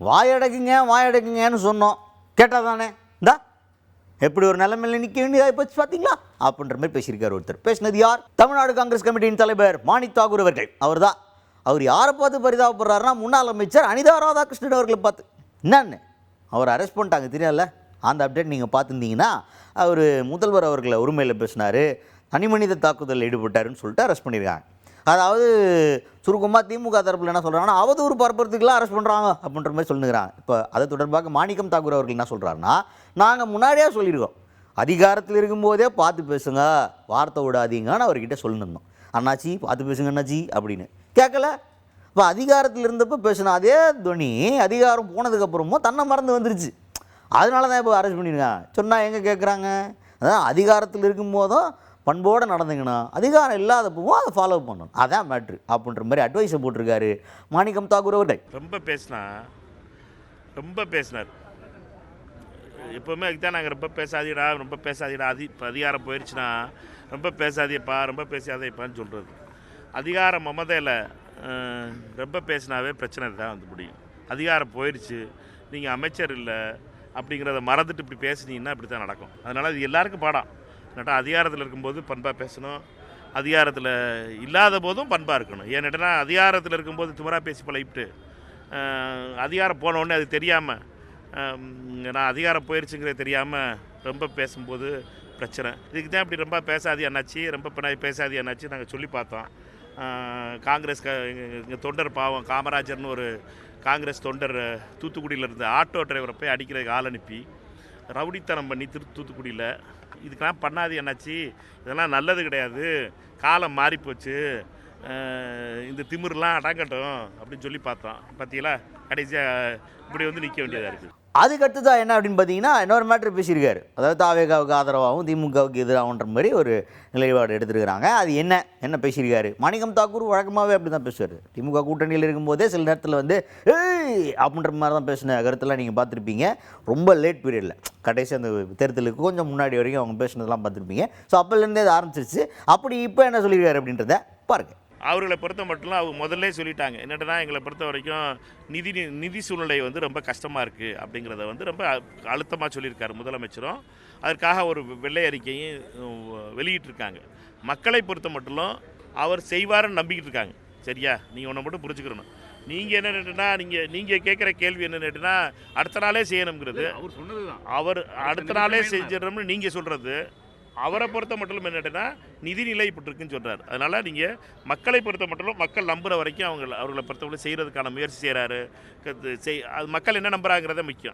வாயடைக்குங்கன்னு சொன்னோம், கேட்டால் தானே இந்தா எப்படி ஒரு நிலைமையில் நிற்க வேண்டியதாக போச்சு பார்த்தீங்களா அப்படின்ற மாதிரி பேசியிருக்கார் ஒருத்தர். பேசினது யார்? தமிழ்நாடு காங்கிரஸ் கமிட்டியின் தலைவர் மாணிக் தாக்கூர் அவர்கள். அவர் யாரை பார்த்து பரிதாபப்படுறாருன்னா முன்னாள் அமைச்சர் அனிதா ராதாகிருஷ்ணன் அவர்களை பார்த்து. என்னன்னு அவர் அரெஸ்ட் பண்ணிட்டாங்க தெரியல. அந்த அப்டேட் நீங்கள் பார்த்துருந்தீங்கன்னா அவர் முதல்வர் அவர்களை உரிமையில் பேசினார், தனிமனித தாக்குதலில் ஈடுபட்டாருன்னு சொல்லிட்டு அரெஸ்ட் பண்ணியிருக்காங்க. அதாவது சுருக்கமாக திமுக தரப்பில் என்ன சொல்கிறாங்கன்னா அவதூறு பரப்புறதுக்குலாம் அரெஸ்ட் பண்ணுறாங்க அப்படின்ற மாதிரி சொல்லுங்கிறாங்க. இப்போ அதை தொடர்பாக மாணிக்கம் தாக்கூர் அவர்கள் என்ன சொல்கிறாருன்னா, நாங்கள் முன்னாடியே சொல்லியிருக்கோம், அதிகாரத்தில் இருக்கும்போதே பார்த்து பேசுங்க, வார்த்தை விடாதீங்கன்னு அவர்கிட்ட சொல்லியிருந்தோம். அண்ணாச்சி பார்த்து பேசுங்க அண்ணாச்சி அப்படின்னு கேட்கல. இப்போ அதிகாரத்தில் இருந்தப்போ பேசினா அதே துணி அதிகாரம் போனதுக்கப்புறமும் தன்னை மறந்து வந்துருச்சு. அதனால தான் இப்போ அரெஸ்ட் பண்ணியிருக்காங்க. சொன்னால் எங்கே கேட்குறாங்க? அதான் அதிகாரத்தில் இருக்கும்போதும் பண்போடு நடந்துங்கன்னா அதிகாரம் இல்லாதப்பவும் அதை ஃபாலோ பண்ணணும், அதான் மேட்ரு அப்படின்ற மாதிரி அட்வைஸை போட்டிருக்காரு மாணிக்கம் தாக்கூர் அவர்கள். ரொம்ப பேசினார். எப்போவுமே அதுதான் நாங்கள் ரொம்ப பேசாதீடா இப்போ அதிகாரம் போயிடுச்சுன்னா ரொம்ப பேசாதேப்பான்னு சொல்கிறது. அதிகாரம் மமதையில் ரொம்ப பேசினாவே பிரச்சனை தான் வந்து முடியும். அதிகாரம் போயிடுச்சு, நீங்கள் அமைச்சர் இல்லை அப்படிங்கிறத மறந்துட்டு இப்படி பேசுனீங்கன்னா இப்படி தான் நடக்கும். அதனால் அது எல்லாருக்கும் பாடம். நட்டா அதிகாரத்தில் இருக்கும்போது பண்பாக பேசணும், அதிகாரத்தில் இல்லாத போதும் பண்பாக இருக்கணும். ஏன்னுட்டா அதிகாரத்தில் இருக்கும்போது திமிராக பேசி பழகிட்டு அதிகாரம் போனோடனே அது தெரியாமல் நான் அதிகாரம் போயிடுச்சுங்கிறது தெரியாமல் ரொம்ப பேசும்போது பிரச்சனை. இதுக்கு தான் இப்படி ரொம்ப பேசாதே அண்ணாச்சி, ரொம்ப பேசாதே அண்ணாச்சி நாங்கள் சொல்லி பார்த்தோம். காங்கிரஸ் எங்கள் தொண்டர் பாவம் காமராஜர்னு ஒரு காங்கிரஸ் தொண்டர் தூத்துக்குடியில் இருந்த ஆட்டோ டிரைவரை போய் அடிக்கிறதுக்கு ஆள் அனுப்பி ரவுடித்தனம் பண்ணி தூத்துக்குடியில் இதுக்கெல்லாம் பண்ணாது என்னாச்சு, இதெல்லாம் நல்லது கிடையாது, காலம் மாறிப்போச்சு, இந்த திமிரெலாம் அடங்கட்டும் அப்படின்னு சொல்லி பார்த்தோம். பார்த்தீங்களா கடைசியாக இப்படி வந்து நிற்க வேண்டியதாக இருக்குது. அதுக்கடுத்து தான் என்ன அப்படின்னு பார்த்தீங்கன்னா இன்னொரு மேட்ரு பேசியிருக்காரு. அதாவது தாவேகாவுக்கு ஆதரவாகவும் திமுகவுக்கு எதிராகன்ற மாதிரி ஒரு நிலைப்பாடு எடுத்துருக்கிறாங்க. அது என்ன பேசியிருக்காரு? மாணிக்கம் தாக்கூர் வழக்கமாகவே அப்படி தான் பேசுவார். திமுக கூட்டணியில் இருக்கும்போதே சில நேரத்தில் வந்து ஏய் அப்படின்ற மாதிரி தான் பேசின கருத்தெல்லாம் நீங்கள் பார்த்துருப்பீங்க. ரொம்ப லேட் பீரியடில் கடைசி அந்த தேர்தலுக்கு கொஞ்சம் முன்னாடி வரைக்கும் அவங்க பேசினதெல்லாம் பார்த்துருப்பீங்க. ஸோ அப்போலேருந்தே அது ஆரம்பிச்சிருச்சு. அப்படி இப்போ என்ன சொல்லியிருக்காரு அப்படின்றத பாருங்கள். அவர்களை பொறுத்த மட்டும் அவங்க முதல்ல சொல்லிட்டாங்க, என்னென்னா எங்களை பொறுத்த வரைக்கும் நிதி சூழ்நிலை வந்து ரொம்ப கஷ்டமாக இருக்குது அப்படிங்கிறத வந்து ரொம்ப அழுத்தமாக சொல்லியிருக்காரு முதலமைச்சரும். அதற்காக ஒரு வெள்ளை அறிக்கையும் வெளியிட்டிருக்காங்க. மக்களை பொறுத்த மட்டும் அவர் செய்வாருன்னு நம்பிக்கிட்டு இருக்காங்க. சரியா? நீங்கள் ஒன்றை மட்டும் புரிஞ்சுக்கிறணும். நீங்கள் என்ன கேட்டுனா நீங்கள் கேட்குற கேள்வி என்ன கேட்டுனா அடுத்த நாளே செய்யணுங்கிறது அவர் சொன்னது தான். அவர் அடுத்த நாளே செஞ்சிடணும்னு நீங்கள் சொல்கிறது. அவரை பொறுத்த மட்டும் என்னன்னா நிதிநிலை இப்படி இருக்குன்னு சொல்கிறார். அதனால் நீங்கள் மக்களை பொறுத்த மட்டும் மக்கள் நம்புகிற வரைக்கும் அவர்களை பொறுத்தவரை செய்கிறதுக்கான முயற்சி செய்கிறாரு. அது மக்கள் என்ன நம்புறாங்கிறத முக்கியம்.